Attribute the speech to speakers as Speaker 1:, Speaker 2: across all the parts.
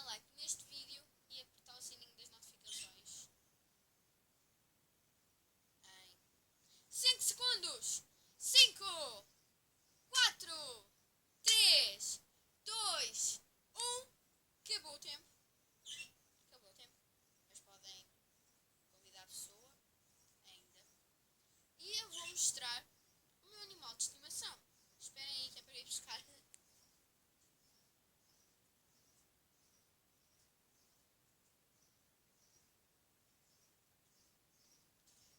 Speaker 1: like neste vídeo e apertar o sininho das notificações. Em 5 segundos! 5, 4, 3, 2, 1. Acabou o tempo. Acabou o tempo. Mas podem convidar a pessoa ainda. E eu vou mostrar o meu animal de estimação. Esperem aí que é para ir buscar.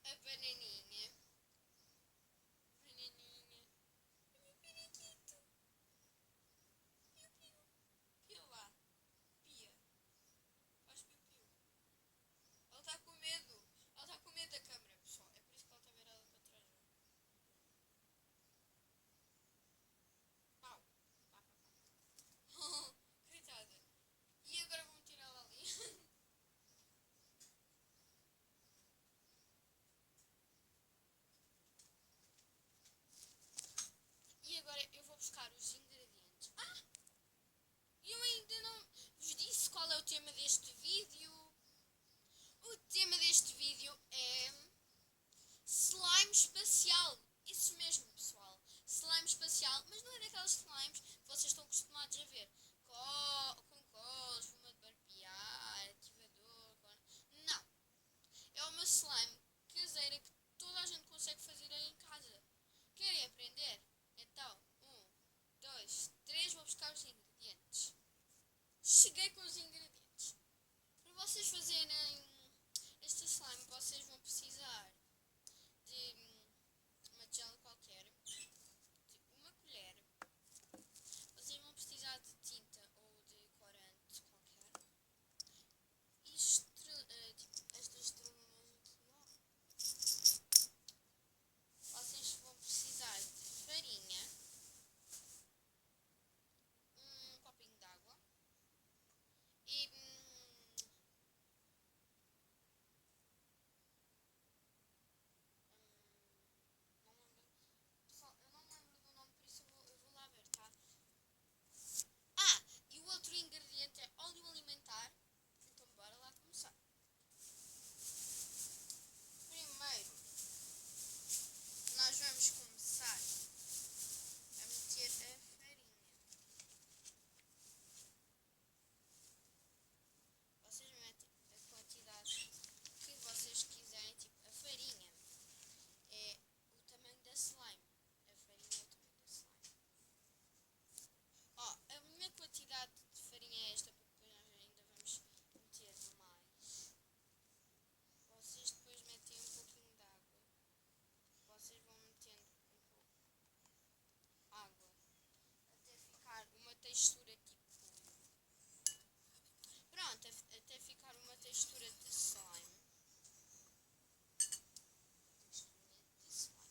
Speaker 1: A bananinha. Bananinha. O meu periquito. Piu, piu. Piu lá. Pia. Faz piu, piu. Ela está com medo. Ela está com medo da câmera, pessoal. É por isso que ela está virada para trás. Pau. Pá, pá, pá. Coitada. E agora vou-me tirá-la ali. E agora eu vou buscar os ingredientes. Eu ainda não vos disse qual é o tema deste vídeo. O tema deste vídeo é slime espacial. Isso mesmo, pessoal. Slime espacial, mas não é daquelas slimes que vocês estão acostumados a ver. Com colas, espuma de barbear, ativador. Não. É uma slime caseira que toda a gente consegue fazer aí em casa. Querem aprender? Então, 2, 3, vou buscar os ingredientes. Cheguei com os ingredientes. Para vocês fazerem este slime, vocês vão precisar de uma tigela qualquer, tipo uma colher. Vocês vão precisar de tinta ou de corante qualquer. E estas estrelinhas aqui, ó. Vocês vão precisar de farinha, um copinho de água e não lembro. Pessoal, eu não me lembro do nome, por isso eu vou lá ver, tá? E o outro ingrediente é óleo alimentar. Então bora lá começar. Primeiro, nós vamos começar a meter a farinha. Vocês metem a quantidade que vocês quiserem, tipo a farinha é o tamanho da slime. A farinha é o tamanho da slime. A minha quantidade de farinha é esta, porque depois nós ainda vamos meter mais. Vocês depois metem um pouquinho de água. Vocês vão metendo um pouco água até ficar uma textura tipo. Pronto, até ficar uma textura de slime. Texturinha de slime.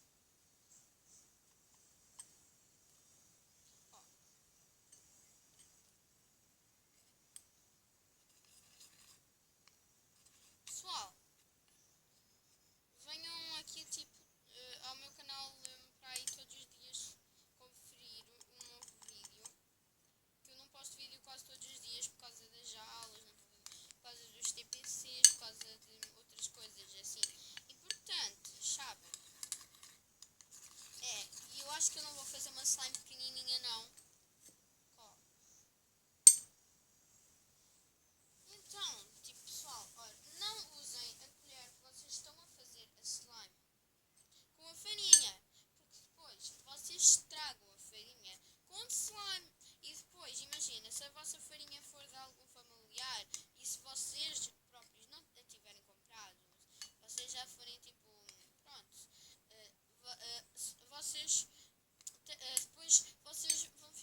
Speaker 1: Pessoal, venham aqui tipo ao meu canal para aí todos os dias conferir um novo vídeo. Que eu não posto vídeo quase todos os dias por causa das aulas, por causa dos TPCs, por causa de outras coisas assim importantes, sabem? E eu acho que eu não vou fazer uma slime pequenininha não. Então, tipo pessoal, olha, não usem a colher que vocês estão a fazer a slime com a farinha, porque depois vocês estragam a farinha com slime. E depois, imagina, se a vossa farinha for de algum familiar e se vocês próprios não a tiverem comprado, vocês já forem tipo, pronto, vocês depois vocês vão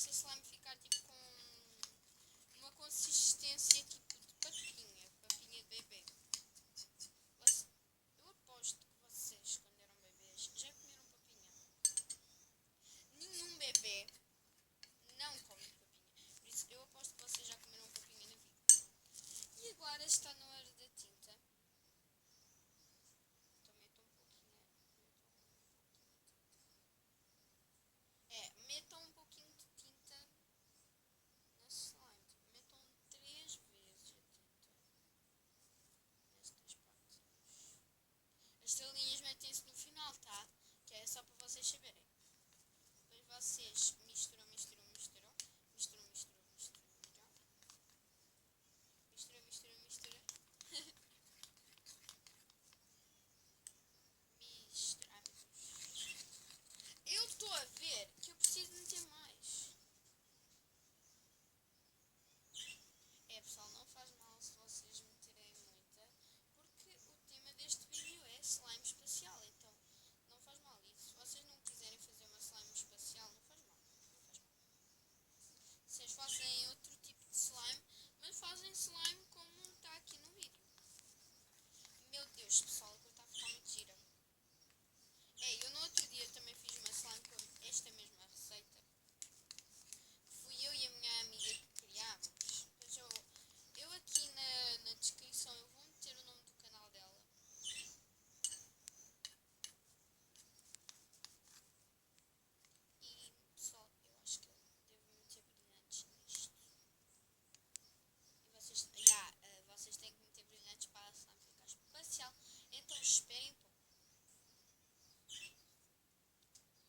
Speaker 1: vosso slime ficar tipo com uma consistência tipo de papinha de bebê. Eu aposto que vocês, quando eram bebês, já comeram papinha. Nenhum bebê não come papinha. Por isso, eu aposto que vocês já comeram papinha na vida. E agora está na hora da tinta. Então metam um pouquinho. Metam um pouquinho de tinta na slime. Metam 3 vezes a tinta nestas partes. As estrelinhas metem-se no final, tá? Que é só para vocês saberem. Depois vocês misturam. Mistura. Eu estou a ver que eu preciso meter mais. Pessoal, não faz mal se vocês meterem muita, porque o tema deste vídeo é slime espacial, então não faz mal. E se vocês não quiserem fazer uma slime espacial, não faz mal. Vocês fazem outro tipo de slime, mas fazem slime como está aqui no vídeo. Meu Deus, pessoal, agora está a ficar muito gira. Eu no outro dia também fiz uma slime com esta mesma receita. Fui eu e a minha amiga que criámos. Mas eu aqui na descrição eu vou meter o nome do canal dela. E pessoal, eu acho que eu devo meter brilhantes nisto. E vocês têm que meter brilhantes para a slime ficar espacial. Então esperem um pouco.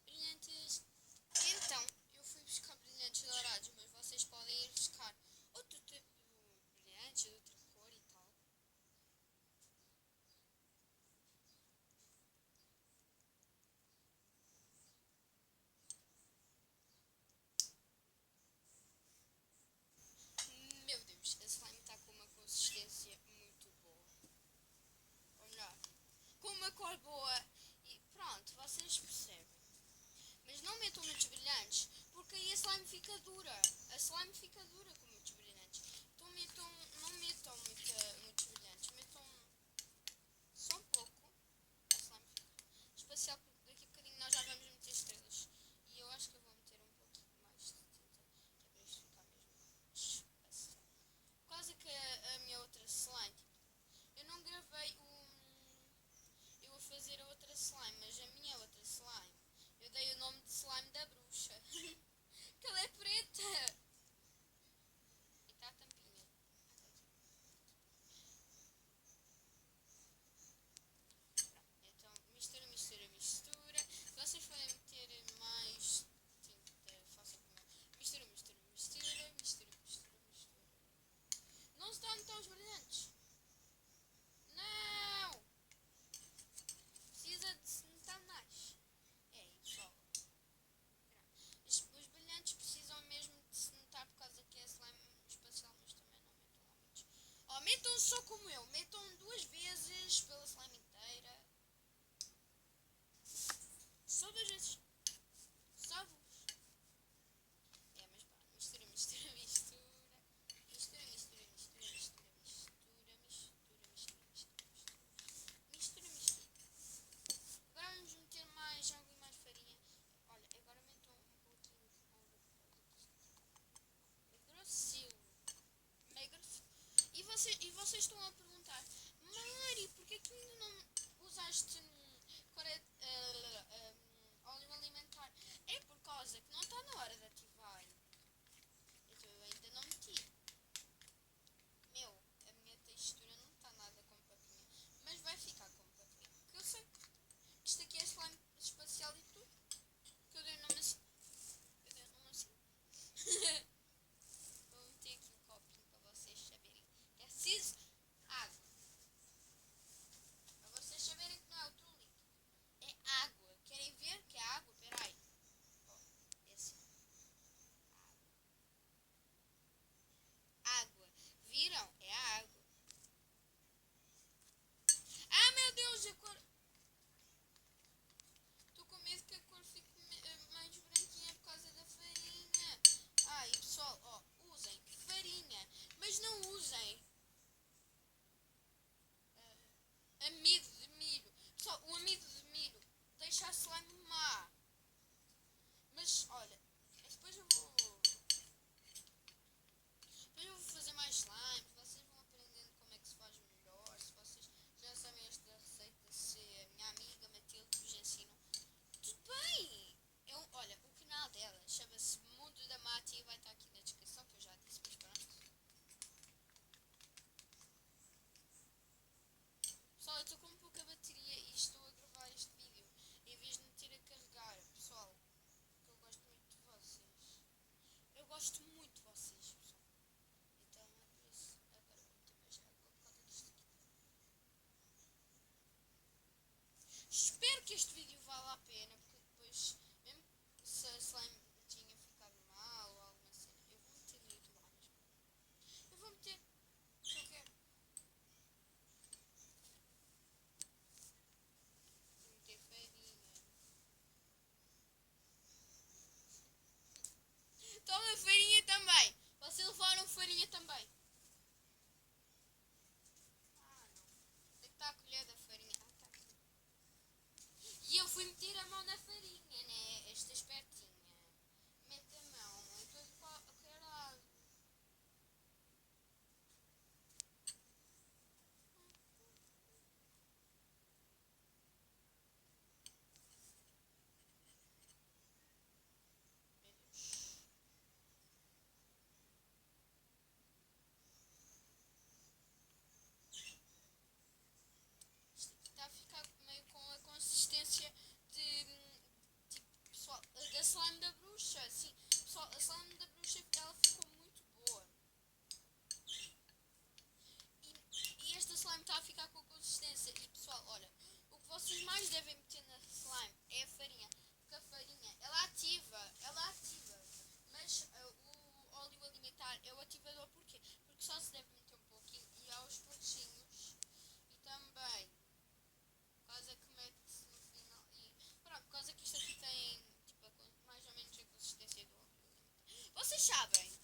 Speaker 1: Brilhantes. Então, eu fui buscar brilhantes dourados, mas vocês podem ir buscar outro tipo de brilhantes, de outra cor e tal. Meu Deus, a slime está com uma consistência muito boa. Ou melhor, com uma cor boa. E pronto, vocês percebem. Mas não metam muitos brilhantes, porque aí a slime fica dura. A slime fica dura com muitos brilhantes. Então não metam muitos brilhantes. Metam só um pouco. A slime fica espacial, porque daqui a bocadinho nós já vamos meter estrelas. E eu acho que eu vou meter um pouquinho mais de tinta, que é para isto ficar mesmo espacial. Quase que a minha outra slime, eu não gravei eu a fazer a outra slime, mas a minha outra slime, eu dei o nome de slime da bruxa. Que ela é preta. E está a tampinha. Pronto, então mistura. Se vocês forem meter mais tinta, façam como eu. Mistura. Não se dá então os brilhantes. Não! Precisa de se notar mais. Pessoal. Os brilhantes precisam mesmo de se notar por causa que é slime espacial, mas também não metam lá muitos. Metam só como eu. Metam 2 vezes pela slime inteira. Só 2 vezes. Só vos. Mas pá, mistura. Agora vamos meter mais água e mais farinha. Olha, agora metam um pouquinho de água por causa meio grosso. E vocês estão a perguntar, Mari, porquê que ainda não usaste óleo alimentar? É por causa que não está na hora de ativar. Então eu ainda não meti. A minha textura não está nada com papinha, mas vai ficar com papinha. Porque eu sei que isto aqui é slime espacial e tudo. Que eu dei o nome assim. Vou meter aqui um copinho para vocês saberem que é preciso água. Para vocês saberem que não é outro líquido. É água. que este vídeo vale a pena, porque depois, mesmo se a slime tinha ficado mal ou alguma cena, eu vou meter no YouTube lá mesmo. Eu vou meter, se eu quero. Vou meter farinha. Toma farinha também. Vocês levaram farinha também. Ah, não. Tem que estar a colher da farinha. Ah, tá aqui. E eu fui meter a mão na farinha, né? Esta espertinha. Mete a mão em todo qualquer lado. Meu Deus. Isto aqui está a ficar meio com a consistência de tipo, pessoal, da slime da bruxa. Sim, pessoal, a slime da bruxa ela ficou muito boa. E esta slime está a ficar com a consistência. E pessoal, olha, o que vocês mais devem meter na slime é a farinha. Porque a farinha, ela ativa. Mas o óleo alimentar é o ativador porquê? Porque só se deve meter um pouquinho e aos pouquinhos. E também, por causa que mete-se no final. E pronto, por causa que isto aqui tem tipo, mais ou menos a consistência do óleo alimentar. Vocês sabem?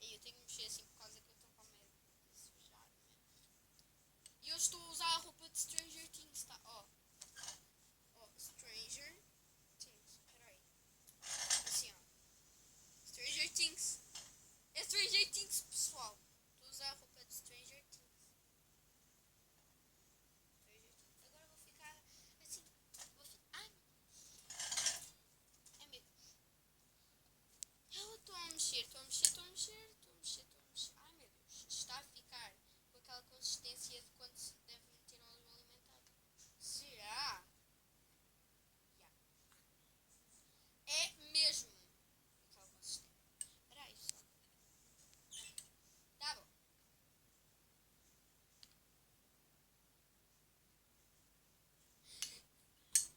Speaker 1: E eu tenho que mexer assim por causa que eu estou com medo de sujar-me. E eu estou a usar a roupa de Stranger Things, tá? Ó. Ó, Stranger Things. Peraí. Assim, ó. Stranger Things. É Stranger Things, pessoal. Estou a usar a roupa de Stranger Things. Agora vou ficar assim. Vou ficar. Ai, meu Deus. Eu estou a mexer, estou a mexer, estou a mexer, estou a mexer, estou a mexer. Ai, meu Deus. Isto está a ficar com aquela consistência de quando se deve meter no óleo alimentar. Será? Yeah. É mesmo. Aquela consistência. Espera aí só. Tá bom.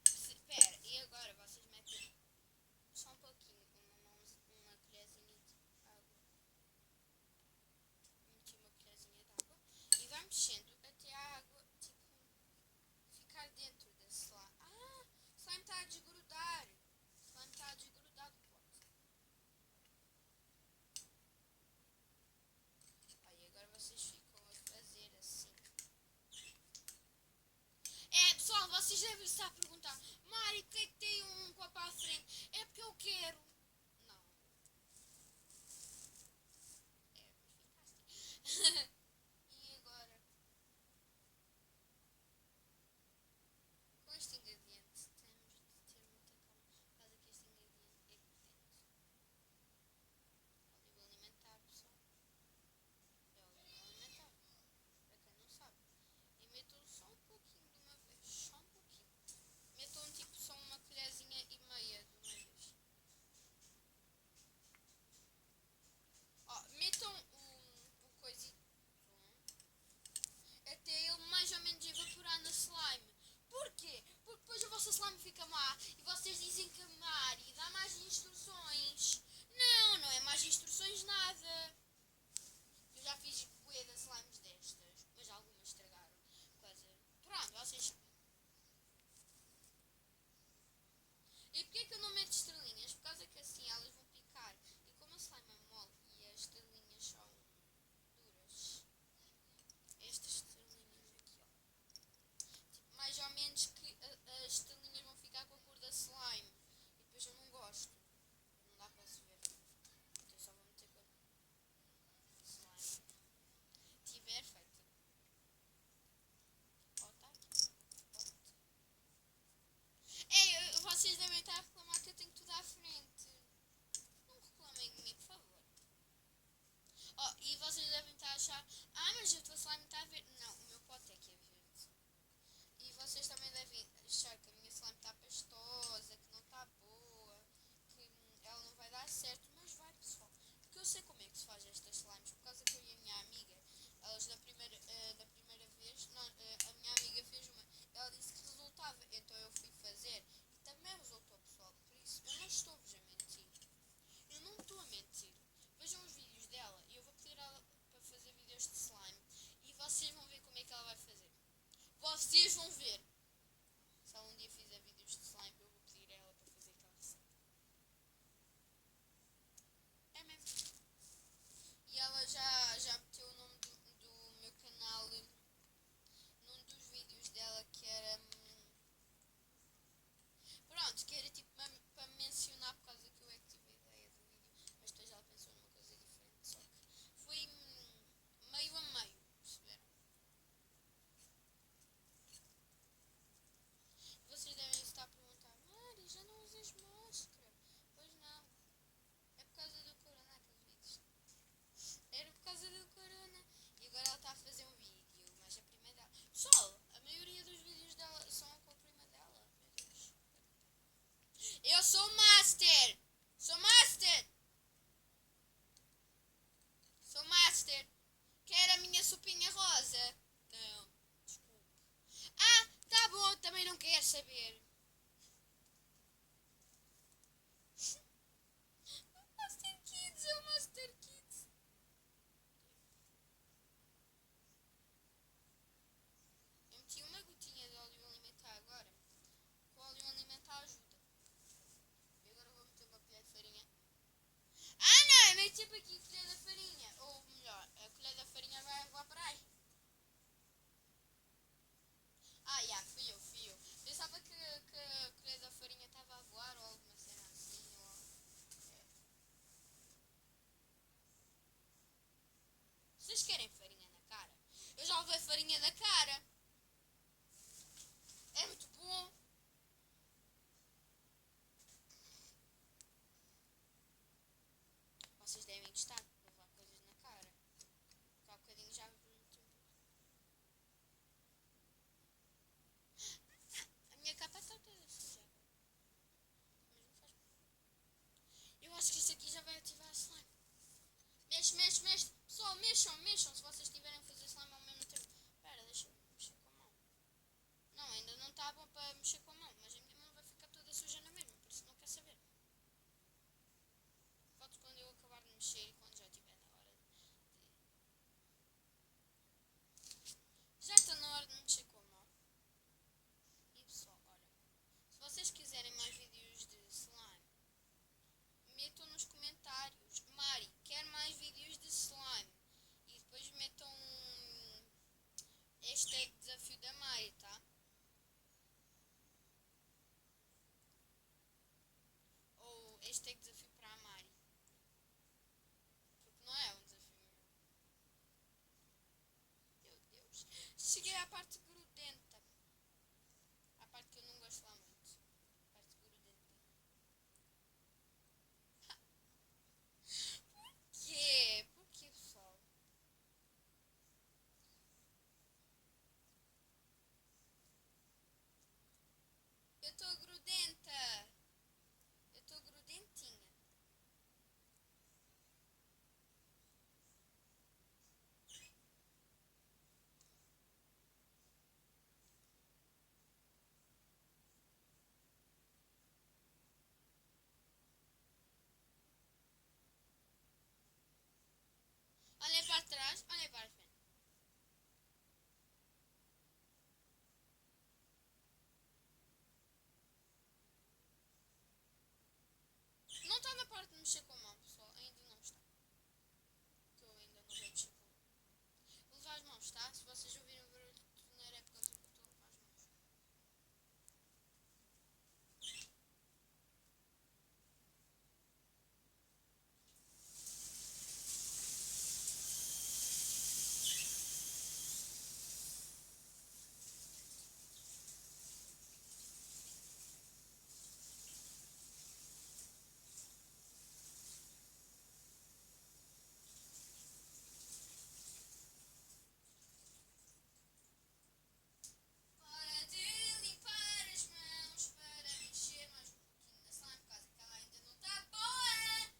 Speaker 1: Espera, e agora vocês metem só um pouquinho, uma colherzinha de água. Meti uma colherzinha de água e vai mexendo até a água, tipo, ficar dentro da slime. Ah, slime está a desgrudar. Slime está a desgrudar do pote. Aí agora vocês ficam a fazer assim. É, pessoal, vocês devem estar a perguntar, Mari, por que é que tem um copo à frente? É porque eu quero. Não. É, mas fica assim. E agora, com este ingrediente, temos de ter muita calma, por causa que este ingrediente é potente. Óleo alimentar, pessoal. É óleo alimentar, para quem não sabe. E metam só um pouquinho de uma vez, só um pouquinho. Metam tipo só uma colherzinha e meia de uma vez. saber. Master Kids, é o Master Kids. Eu meti uma gotinha de óleo alimentar agora. O óleo alimentar ajuda. E agora vou meter uma colher de farinha. Ah não, eu meti tipo aqui a colher da farinha. Ou melhor, a colher da farinha vai agora para aí. Ah, fui eu. Pensava que a colher da farinha estava a voar ou alguma cena assim. Vocês querem farinha na cara? Eu já levei farinha da cara. É muito bom. Vocês devem gostar de levar coisas na cara. Porque há bocadinho já vos meti um pouco. A minha capa está toda suja agora. Mas não faz mal. Eu acho que isto aqui já vai ativar a slime. Mexe. Pessoal, mexam. Se vocês estiverem a fazer slime ao mesmo tempo. Espera, deixa eu mexer com a mão. Não, ainda não está bom para mexer com a mão. Mas a minha mão vai ficar toda suja na mesma. Por isso não quer saber. Volto quando eu acabar de mexer e quando já estiver na hora de... Já está na hora de mexer com a mão. E pessoal, olha. Se vocês quiserem mais vídeos de slime, metam nos comentários. Mari, quer mais vídeos de slime? E depois metam hashtag desafio da Mari, tá? Ou hashtag desafio para a Mari. Porque não é um desafio meu. Meu Deus. Cheguei à parte grudenta. À parte que eu não gosto lá muito. Parte grudenta. Porquê? Porquê, pessoal? Eu estou grudenta. Eu estou grudentinha. Olhem para trás, olhem para a frente. Não está na parte de mexer com a mão, pessoal. Ainda não está. Que eu ainda não vou mexer com a mão. Vou levar as mãos, tá? Se vocês ouvirem o barulho de torneira é por causa que eu estou a levar as mãos. Para de limpar as mãos, para mexer mais um pouquinho na slime, por causa que ela ainda não está boa.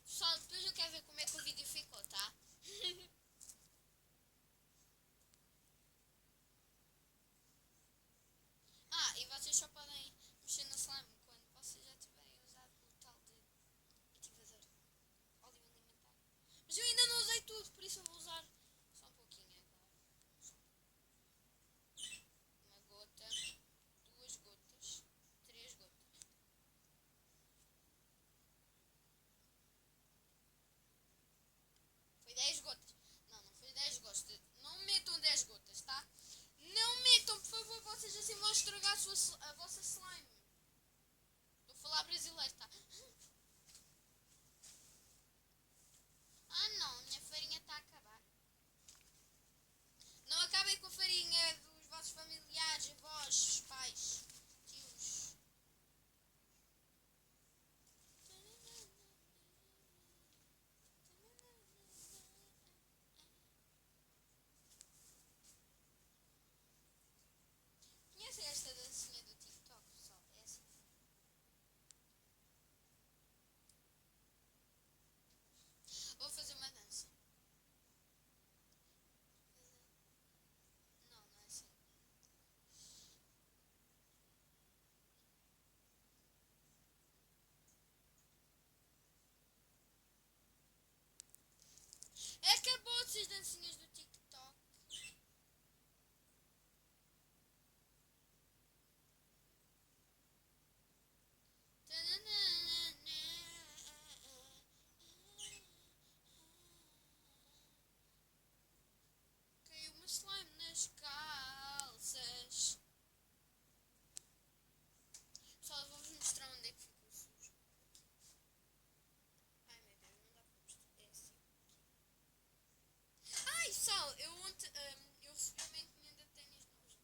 Speaker 1: Pessoal, depois eu quero ver como é que o vídeo ficou, tá? E vocês só podem mexer na slime quando vocês já tiverem usado o tal de ativador óleo alimentar. Mas eu ainda não usei tudo, por isso eu vou usar só um pouquinho agora. Uma gota, 2 gotas, 3 gotas. Foi 10 gotas. Não foi 10 gotas. Não metam 10 gotas, tá? Não metam, por favor, vocês assim vão estragar a vossa slime. Estou a falar brasileiro, tá? Ah não, minha farinha está a acabar. Não acabem com a farinha dos vossos familiares, avós, pais, tios. Conhecem esta dancinha do dancinhas do TikTok. Caiu uma slime nas calças. Pessoal, eu vou-vos mostrar onde é que ficou sujo. Ai meu Deus, não dá para mostrar. É assim. Ai, pessoal, eu ontem eu recebi uma encomenda de ténis novos.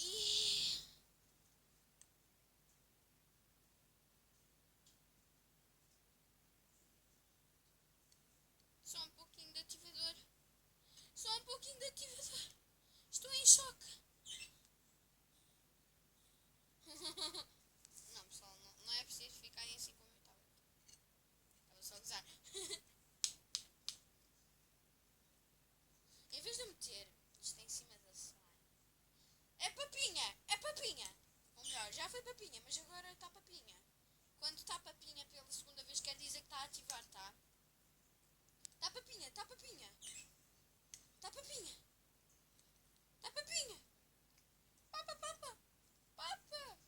Speaker 1: E só um pouquinho de ativador. Só um pouquinho de ativador. Estou em choque. Não, pessoal, não é preciso ficarem assim com o meu tablet. Estava só a gozar. Em vez de eu meter isto em cima da slime. É papinha! É papinha! Ou melhor, já foi papinha, mas agora está papinha. Quando está papinha pela segunda vez quer dizer que está a ativar, tá? Está papinha, está papinha. Está papinha. Está papinha. Papa, papa. Papa.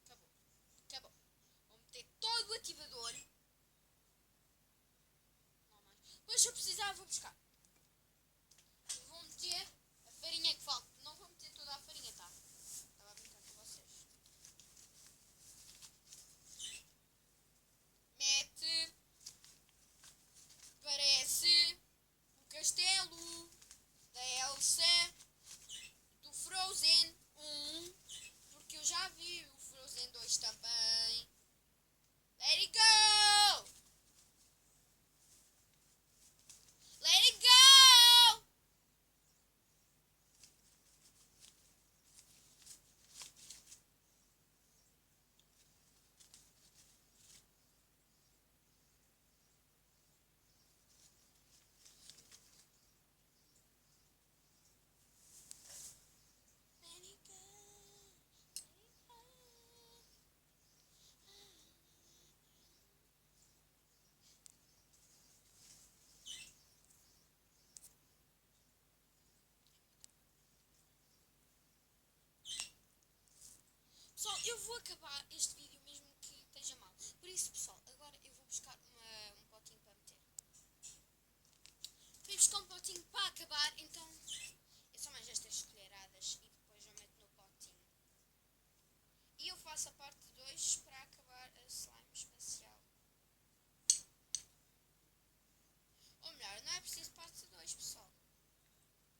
Speaker 1: Acabou. Acabou. Vou meter todo o ativador. Não mais. Depois se eu precisar vou buscar. Vou meter a farinha que falta. Não vou meter toda a farinha, tá? Estava a brincar com vocês. Mete. Parece o castelo da Elsa do Frozen 1. Porque eu já vi o Frozen 2 também. Let it go! Let it go! Let it go. Pessoal, eu vou acabar este vídeo mesmo que esteja mal. Por isso, pessoal, agora eu vou buscar um potinho para meter. Fui buscar um potinho para acabar, então é só mais estas colheradas e depois eu meto no potinho. E eu faço a parte 2 para acabar a slime espacial. Ou melhor, não é preciso parte 2, pessoal.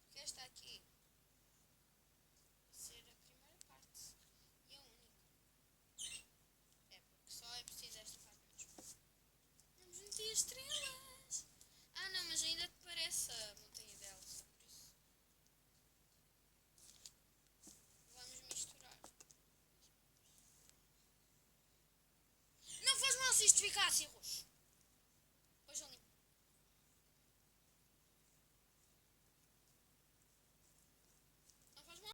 Speaker 1: Porque esta aqui vai ser a primeira parte e a única. É porque só é preciso esta parte mesmo. Vamos meter estrelas. Ah não, mas ainda te parece a montanha de Elsa, por isso. Vamos misturar. Não faz mal se isto ficar assim roxo.